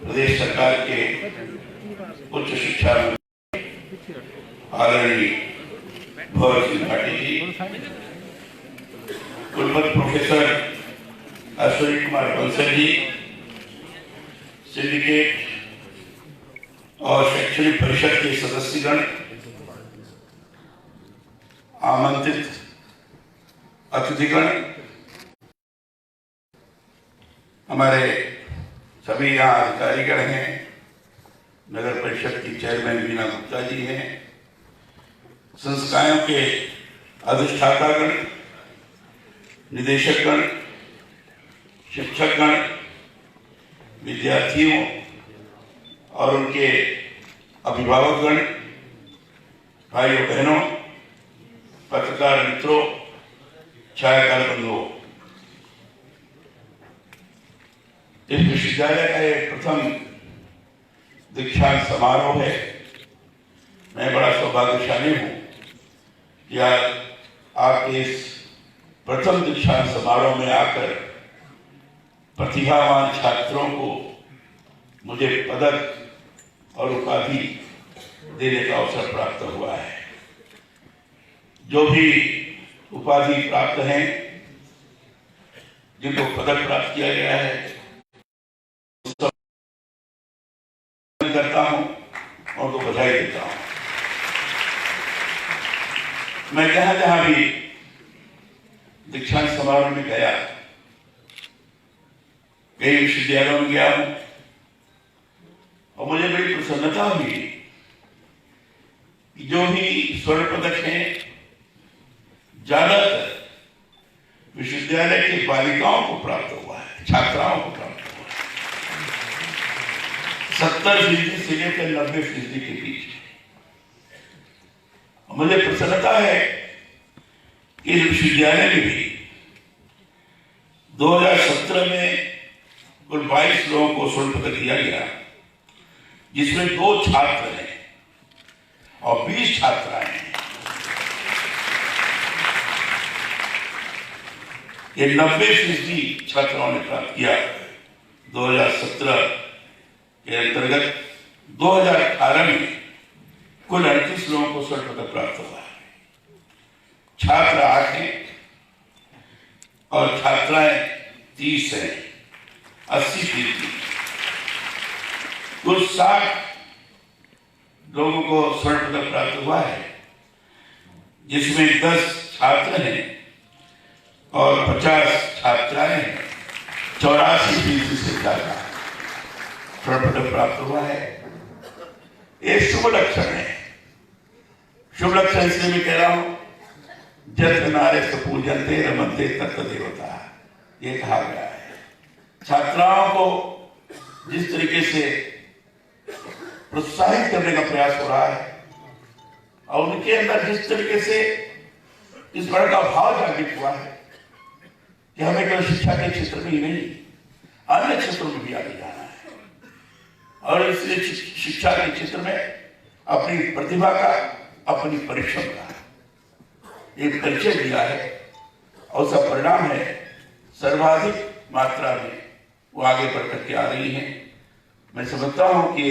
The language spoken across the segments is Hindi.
प्रदेश सरकार के उच्च शिक्षा आदरणीय भवर सिंह भाटी जी, कुलपति प्रोफेसर अश्विनी कुमार बंसल जी, सिंडिकेट और शैक्षणिक परिषद के सदस्यगण, आमंत्रित अतिथिगण, हमारे सभी यहाँ अधिकारीगण हैं, नगर परिषद की चेयरमैन वीना गुप्ता जी हैं, संस्थाओं के अधिष्ठातागण, निदेशकगण, शिक्षकगण, विद्यार्थियों और उनके अभिभावकगण, भाइयों बहनों, पत्रकार मित्रों, छायाकार बंधुओं, इस विश्वविद्यालय का एक प्रथम दीक्षांत समारोह है। मैं बड़ा सौभाग्यशाली हूं कि आज आपके इस प्रथम दीक्षांत समारोह में आकर प्रतिभावान छात्रों को मुझे पदक और उपाधि देने का अवसर प्राप्त हुआ है। जो भी उपाधि प्राप्त हैं, जिनको पदक प्राप्त किया गया है, करता हूं और उनको बधाई देता हूं। मैं जहां जहां भी दीक्षांत समारोह में गया, कई विश्वविद्यालयों में गया हूं और मुझे बड़ी प्रसन्नता हुई कि जो भी स्वर्ण पदक हैं, ज्यादातर विश्वविद्यालय की बालिकाओं को प्राप्त हुआ है, छात्राओं को प्राप्त हुआ है। 70% से लेकर 90% के बीच। मुझे प्रसन्नता है कि विश्वविद्यालय में भी 2017 में कुल 22 लोगों को स्वर्ण पदक दिया गया, जिसमें 2 छात्र हैं और 20 छात्राएं हैं। ये 90% छात्राओं ने प्राप्त किया। 2017 के अंतर्गत 2018 में कुल 38 लोगों को स्वर्ण पदक प्राप्त हुआ है। छात्र 8 हैं और छात्राएं 30 हैं, 80%। कुल 60 लोगों को स्वर्ण पदक प्राप्त हुआ है, जिसमें 10 छात्र हैं और 50 छात्राएं हैं। 84% से ज्यादा स्वर्ण पदक प्राप्त हुआ है। ये शुभ लक्षण है। शुभ लक्षण इसलिए भी कह रहा हूं, जत नारे पूजनते रमनते तत्व देवता, ये कहा गया है। छात्राओं को जिस तरीके से प्रोत्साहित करने का प्रयास हो रहा है और उनके अंदर जिस तरीके से इस बड़ा का भाव जागृत हुआ है कि हमें केवल शिक्षा के क्षेत्र में ही नहीं, अन्य क्षेत्रों में भी आगे जाना है और इसलिए शिक्षा के क्षेत्र में अपनी प्रतिभा का, अपनी परिश्रम का एक परिचय दिया है और उसका परिणाम है सर्वाधिक मात्रा में वो आगे बढ़ करके आ रही हैं। मैं समझता हूं कि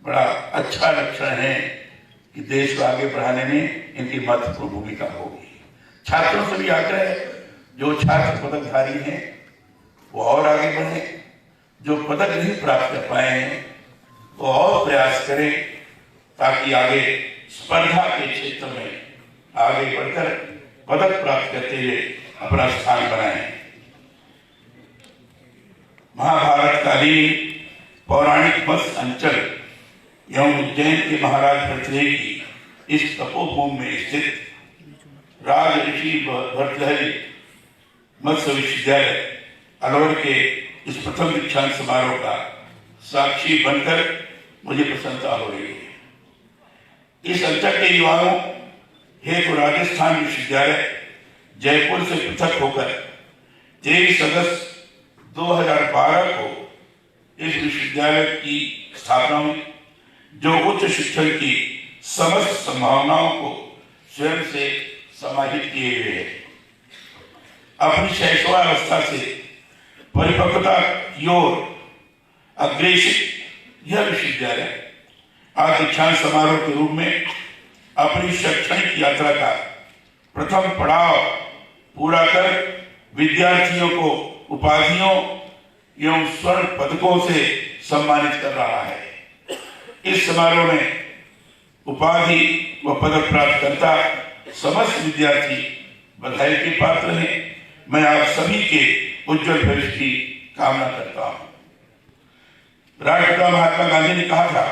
बड़ा अच्छा लक्षण है कि देश को आगे बढ़ाने में इनकी महत्वपूर्ण भूमिका होगी। छात्रों से भी आग्रह है, जो छात्र पदकधारी हैं वो और आगे बढ़े, जो पदक नहीं प्राप्त कर पाए हैं वो और प्रयास करें ताकि आगे स्पर्धा के क्षेत्र में आगे बढ़कर पदक प्राप्त करते हुए अपना स्थान बनाएं। महाभारत कालीन पौराणिक मत्स्य अंचल एवं उज्जैन के महाराज भर्तृहरि की इस तपोभूमि में स्थित राज ऋषि भर्तृहरि मत्स्य विश्वविद्यालय अलवर के इस प्रथम दीक्षांत समारोह का साक्षी बनकर मुझे प्रसन्नता हो रही है। इस अंचल के युवाओं हेतु राजस्थान विश्वविद्यालय जयपुर से पृथक होकर 23 अगस्त 2012 को इस विश्वविद्यालय की स्थापना हुई, जो उच्च शिक्षण की समस्त संभावनाओं को स्वयं से समाहित किए हुए है। अपनी शैशवावस्था से परिपक्वता की ओर अग्रेसित यह विश्वविद्यालय आज दीक्षांत समारोह के रूप में अपनी शैक्षणिक यात्रा का प्रथम पड़ाव पूरा कर विद्यार्थियों को उपाधियों एवं स्वर्ण पदकों से सम्मानित कर रहा है। इस समारोह में उपाधि व पदक प्राप्तकर्ता समस्त विद्यार्थी बधाई के पात्र हैं। मैं आप सभी के उज्जवल भविष्य की कामना करता हूं। राष्ट्रपिता महात्मा गांधी ने कहा था,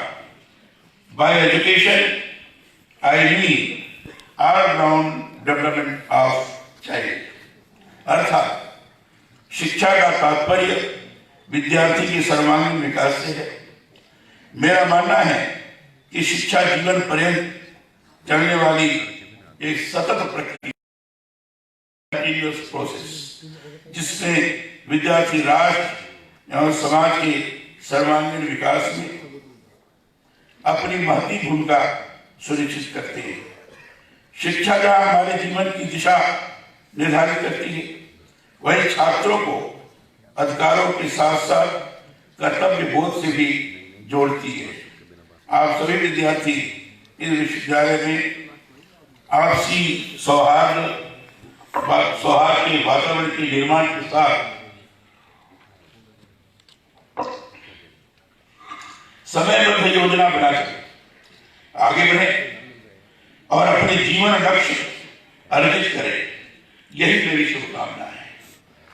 bye education I mean all round development of child. अर्थात शिक्षा का तात्पर्य विद्यार्थी के सर्वांगीण विकास से है। मेरा मानना है कि शिक्षा जीवन पर्यंत चलने वाली एक सतत प्रक्रिया प्रोसेस, जिसमें विद्यार्थी राष्ट्र एवं समाज के सर्वांगीण विकास में अपनी महती भूमिका सुनिश्चित करते हैं। शिक्षा जहां हमारे जीवन की दिशा निर्धारित करती है, वही छात्रों को अधिकारों के साथ साथ कर्तव्य बोध से भी जोड़ती है। आप सभी विद्यार्थी इस विश्वविद्यालय में आपसी सौहार्द के वातावरण के निर्माण के साथ समयबद्ध योजना बनाकर आगे बढ़े और अपने जीवन लक्ष्य अर्जित करें, यही मेरी शुभकामना है।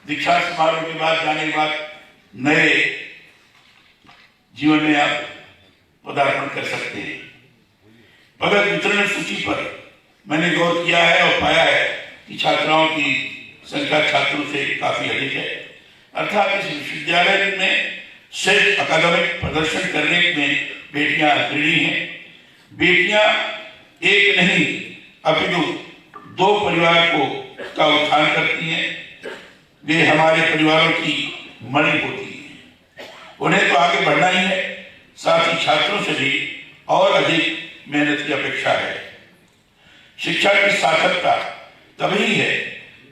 दीक्षा समारोह के बाद जाने के बाद नए जीवन में आप पदार्पण कर सकते हैं। पदक वितरण सूची पर मैंने गौर किया है और पाया है कि छात्राओं की संख्या छात्रों से काफी अधिक है। अर्थात इस विश्वविद्यालय में श्रेष्ठ अकादमिक प्रदर्शन करने में बेटियां अग्रणी हैं। बेटियां एक नहीं अपितु दो परिवार का उत्थान करती हैं। वे हमारे परिवारों की मणि होती है। उन्हें तो आगे बढ़ना ही है, साथ ही छात्रों से भी और अधिक मेहनत की अपेक्षा है। शिक्षा की सार्थकता तभी है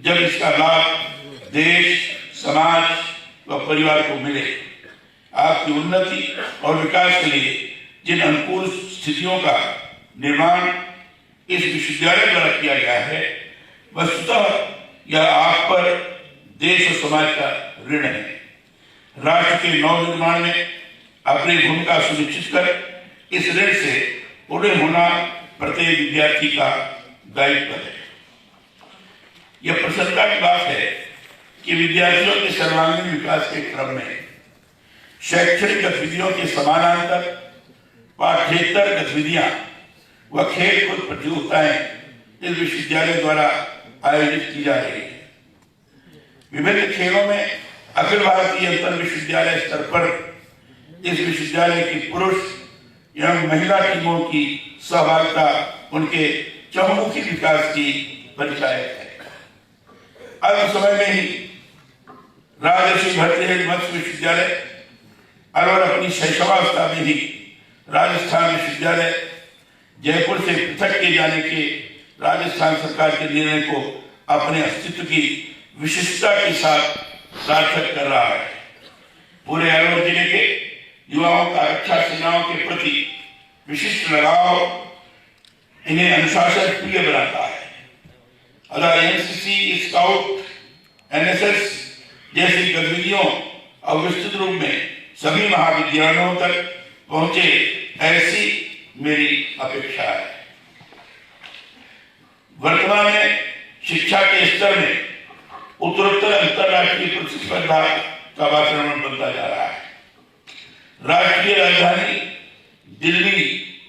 जब इसका लाभ देश, समाज व परिवार को मिले। आपकी उन्नति और विकास के लिए जिन अनुकूल स्थितियों का निर्माण इस विश्वविद्यालय द्वारा किया गया है, वस्तुतः यह आप पर देश और समाज का ऋण है। राष्ट्र के नव निर्माण में अपनी भूमिका सुनिश्चित कर इस ऋण से पूरे होना प्रत्येक विद्यार्थी का दायित्व है। यह प्रसन्नता की बात है कि विद्यार्थियों के सर्वांगीण विकास के क्रम में शैक्षणिक गतिविधियों के समानांतर पाठ्येतर गतिविधियां व खेलकूद प्रतियोगिताएं इस विश्वविद्यालय द्वारा आयोजित की जा रही है। विभिन्न खेलों में अखिल भारतीय अंतर विश्वविद्यालय स्तर पर इस विश्वविद्यालय की पुरुष एवं महिला टीमों की सहभागिता उनके चहुमुखी विकास की परिचायक है। अल्प समय में ही राजर्षि भर्तृहरि मत्स्य विश्वविद्यालय और अपनी शैशवावस्था में ही राजस्थान विश्वविद्यालय जयपुर से पृथक किए जाने के राजस्थान सरकार के निर्णय को अपने अस्तित्व की विशिष्टता के साथ सार्थक कर रहा है। पूरे अलवर जिले के युवाओं का रक्षा सेनाओं के प्रति विशिष्ट लगाव इन्हें अनुशासन प्रिय बनाता है। अगर एनसीसी, स्काउट, एनएसएस जैसी गतिविधियों और विस्तृत रूप में सभी महाविद्यालयों तक पहुंचे, ऐसी मेरी अपेक्षा है। वर्तमान में शिक्षा के स्तर में उत्तरोत्तर अंतरराष्ट्रीय प्रतिस्पर्धा का वातावरण बनता जा रहा है। राष्ट्रीय राजधानी दिल्ली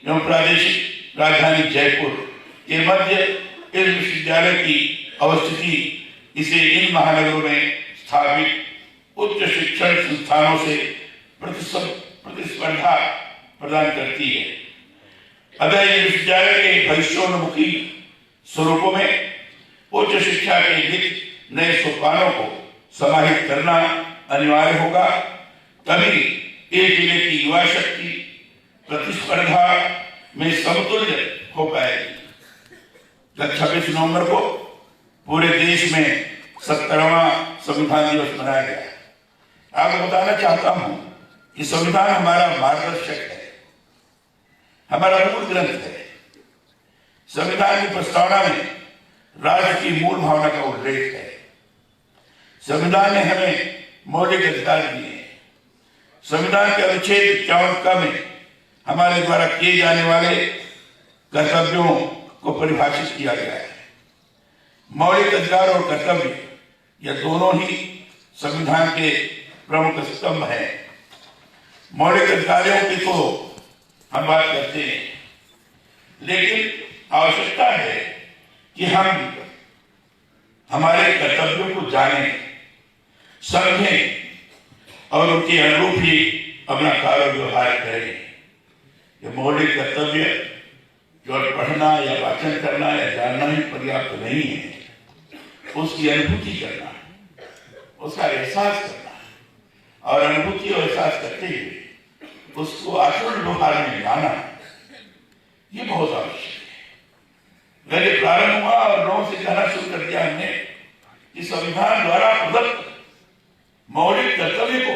एवं प्रादेशिक राजधानी जयपुर के मध्य इस विश्वविद्यालय की अवस्थिति इसे इन महानगरों में स्थापित उच्च शिक्षण संस्थानों से प्रतिस्पर्धा प्रदान करती है। अतः इस विश्वविद्यालय के भविष्योन्मुखी स्वरूपों में उच्च शिक्षा के लिखित नए सोपानों को समाहित करना अनिवार्य होगा। तभी एक जिले की युवा शक्ति प्रतिस्पर्धा में समतुल्य हो पाएगी। 26 नवंबर को पूरे देश में 70वां संविधान दिवस मनाया गया। आपको बताना चाहता हूं कि संविधान हमारा मार्गदर्शक है, हमारा मूल ग्रंथ है। संविधान की प्रस्तावना में राष्ट्र की मूल भावना का उल्लेख है। संविधान ने हमें मौलिक अधिकार दिए हैं। संविधान के अनुच्छेद 51 में हमारे द्वारा किए जाने वाले कर्तव्यों को परिभाषित किया गया है। मौलिक अधिकार और कर्तव्य यह दोनों ही संविधान के प्रमुख स्तंभ हैं। मौलिक अधिकारों की तो हम बात करते हैं, लेकिन आवश्यकता है कि हम हमारे कर्तव्यों को जानें, समझें और उनके अनुरूप ही अपना कार्य व्यवहार करें। ये मौलिक कर्तव्य केवल पढ़ना या वाचन करना या जानना ही पर्याप्त नहीं है। उसकी अनुभूति करना, उसका एहसास करना और अनुभूति और एहसास करते हुए उसको आचरण व्यवहार में लाना, ये बहुत आवश्यक है। पहले प्रारंभ हुआ और लोगों से कहना शुरू कर दिया हमने कि संविधान द्वारा प्रदत्त मौलिक कर्तव्य को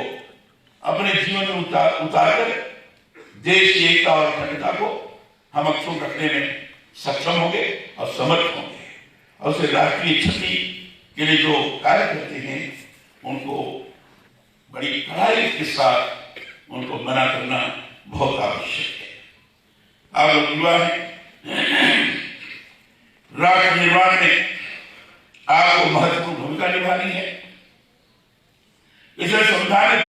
अपने जीवन में उतारकर देश की एकता और अखंडता को हम अक्षुण्ण रखने में सक्षम होंगे और समर्थ होंगे, और उसे राष्ट्रीय क्षति के लिए जो कार्य करते हैं उनको बड़ी कड़ाई के साथ उनको मना करना बहुत आवश्यक है। आप लोग युवा हैं, राष्ट्र निर्माण में आपको महत्वपूर्ण भूमिका निभानी है। इसलिए संविधान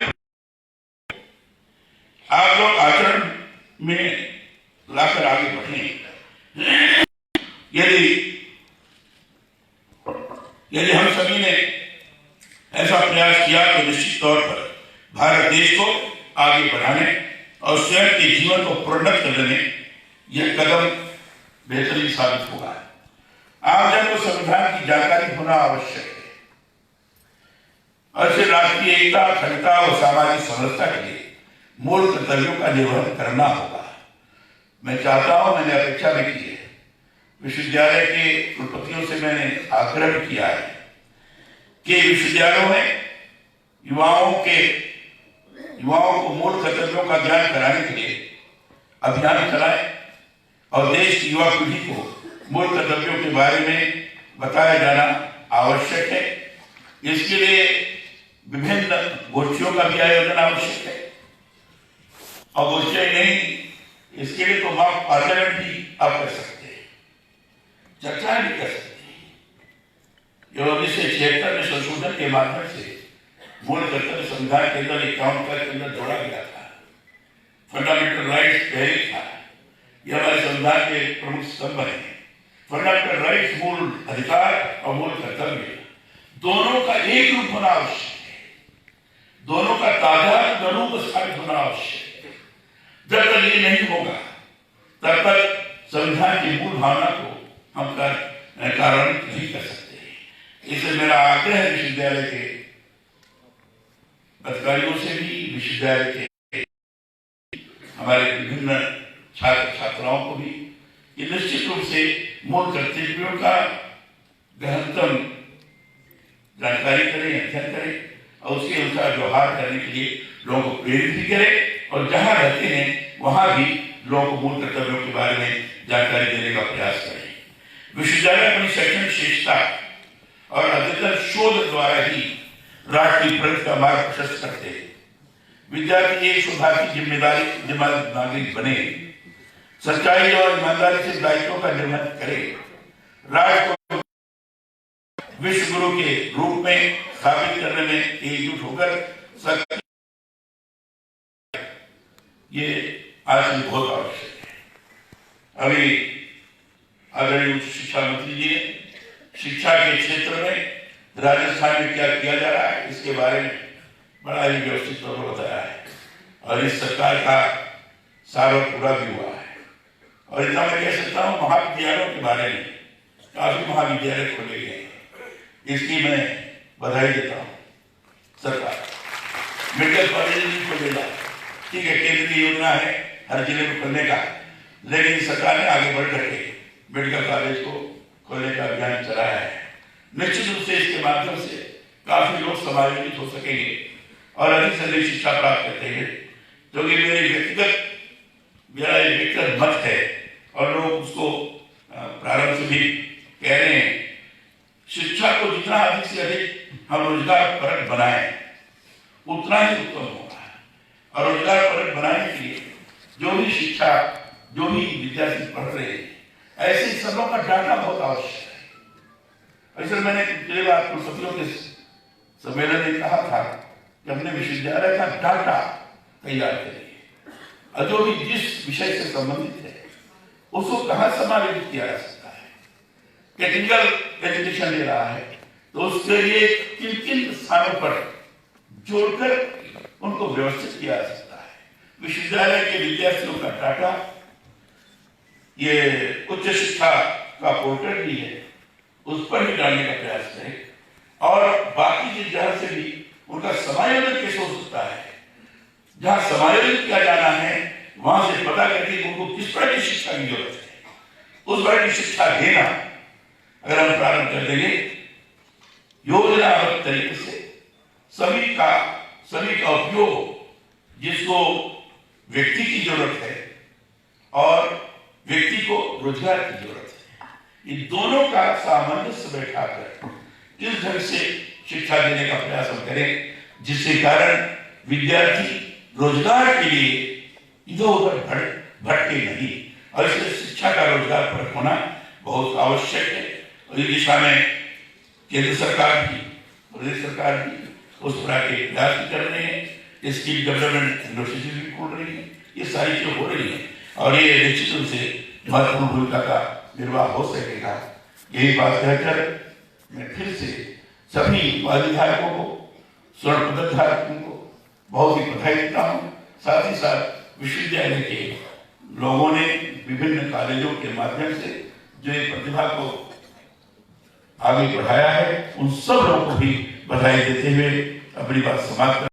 आप लोग आचरण में लाकर आगे बढ़े। यदि हम सभी ने ऐसा प्रयास किया तो निश्चित तौर पर भारत देश को आगे बढ़ाने और स्वयं के जीवन को प्रोन्नत करने में यह कदम बेहतरीन साबित होगा। आमजन को संविधान की जानकारी होना आवश्यक है और इसे राष्ट्रीय एकता, अखंडता और सामाजिक समरसता के लिए मूल कर्तव्यों का निर्वहन करना होगा। मैं चाहता हूं, मैंने अपेक्षा भी की है, विश्वविद्यालय के कुलपतियों से मैंने आग्रह किया है कि विश्वविद्यालयों में युवाओं को मूल कर्तव्यों का ज्ञान कराने के लिए अभियान चलाएं और देश की युवा पीढ़ी को मूल कर्तव्यों के बारे में बताया जाना आवश्यक है। इसके लिए विभिन्न गोष्ठियों का भी आयोजन आवश्यक है, और गोष्ठियां नहीं, इसके लिए तो मॉक पार्लियामेंट भी आप कर सकते हैं, चर्चाएं भी कर सकते हैं। 1976 में संशोधन के माध्यम से मूल कर्तव्य संविधान के अंदर 51 के अंदर जोड़ा गया था। फंडामेंटल राइट्स पहले था, यह हमारे संविधान के प्रमुख स्तंभ है। फंडामेंटल राइट्स मूल अधिकार और मूल कर्तव्य दोनों का एक रूप होना आवश्यक है, दोनों का ताजा अनुरूप स्थापित होना आवश्यक है। जब तक ये नहीं होगा तब तक संविधान की मूल भावना को हम कार्यान्वित नहीं कर सकते। इसलिए मेरा आग्रह है विश्वविद्यालय के अधिकारियों से भी, विश्वविद्यालय के हमारे विभिन्न छात्र छात्राओं को भी, कि निश्चित रूप से मूल कर्तव्यों का गहनतम जानकारी करें, अध्ययन करें और उसके अनुसार व्यवहार करने के लिए लोगों को प्रेरित भी करें, और जहां रहते हैं वहां भी लोगों को मूल कर्तव्यों के बारे में जानकारी देने का प्रयास करें। विश्वविद्यालय अपनी शैक्षणिक विशेषता और अद्यतन शोध द्वारा ही राष्ट्रीय प्रगति का मार्ग प्रशस्त करते हैं। विद्यार्थी एक शोधार्थी जिम्मेदारी नागरिक बने, सच्चाई और ईमानदारी से दायित्वों का निर्वहन करे, राष्ट्र को विश्व गुरु के रूप में स्थापित करने में एकजुट होकर सकते, ये आज भी बहुत आवश्यक है। अभी आदरणीय उच्च शिक्षा मंत्री जी ने शिक्षा के क्षेत्र में राजस्थान में क्या किया जा रहा है इसके बारे में बड़ा ही व्यवस्थित तौर पर बताया है, और इस सरकार का सार्वत पूरा भी हुआ है। और इतना मैं कह सकता हूँ, महाविद्यालयों के बारे में काफी महाविद्यालय खोले गए हैं, इसकी मैं बधाई देता हूँ। सरकार मेडिकल कॉलेज भी खोलेगा, ठीक है, केंद्रीय योजना है हर जिले में खोलने का, लेकिन सरकार ने आगे बढ़ करके मेडिकल कॉलेज को खोलने का अभियान चलाया है। निश्चित रूप से इसके माध्यम से काफी लोग समायोजित हो सकेंगे और अधिक से अधिक शिक्षा प्राप्त करते हुए जो कि मेरा एक व्यक्तिगत मत है और लोग उसको प्रारंभ से भी कह रहे हैं, शिक्षा को जितना अधिक से अधिक हम रोजगार परक बनाएं उतना ही उत्तम होगा। और रोजगार परक बनाने के लिए जो भी शिक्षा, जो भी विद्यार्थी पढ़ रहे हैं, ऐसे सबों का डाटा बहुत आवश्यक है। ऐसे मैंने पिछले बार कुलपतियों के सम्मेलन में कहा था कि अपने विश्वविद्यालय का डाटा तैयार करिए और जो भी जिस विषय से संबंधित है उसको कहाँ समावेश किया जा सकता है। टेक्निकल एजुकेशन ले रहा है तो उसके लिए किन किन स्थानों पर जोड़कर उनको व्यवस्थित किया जा सकता है। विश्वविद्यालय के विद्यार्थियों का डाटा, ये उच्च शिक्षा का पोर्टल भी है, उस पर भी डालने का प्रयास करें और बाकी की जगह से भी उनका समायोजन कैसे हो सकता है। जहां समायोजन किया जाना है वहां से पता करके उनको किस प्रकार की शिक्षा की जरूरत है, उस प्रकार की शिक्षा देना अगर हम प्रारंभ कर देंगे योजनाबद्ध तरीके से, सभी का उपयोग जिसको व्यक्ति की जरूरत है और व्यक्ति को रोजगार की जरूरत है, इन दोनों का सामंजस्य बैठाकर किस ढंग से शिक्षा देने का प्रयास हम करें जिसके कारण विद्यार्थी रोजगार के लिए इधर उधर भटके नहीं। और इसलिए शिक्षा का रोजगार पर होना बहुत आवश्यक है और इस दिशा में केंद्र सरकार भी, प्रदेश सरकार भी उस प्रकार के प्रयास भी कर रहे हैं। स्किल डेवलपमेंट यूनिवर्सिटी भी खोल रही है, ये सारी चीजें हो रही है और ये निश्चित रूप से महत्वपूर्ण भूमिका का निर्वाह हो सकेगा। यही बात कहकर मैं फिर से सभी उपाधिधारकों को, स्वर्ण पदक धारकों को बहुत ही बधाई देता हूँ। साथ ही साथ विश्वविद्यालय के लोगों ने विभिन्न कॉलेजों के माध्यम से जो एक प्रतिभा को आगे बढ़ाया है, उन सब लोगों को भी बधाई देते हुए अपनी बात समाप्त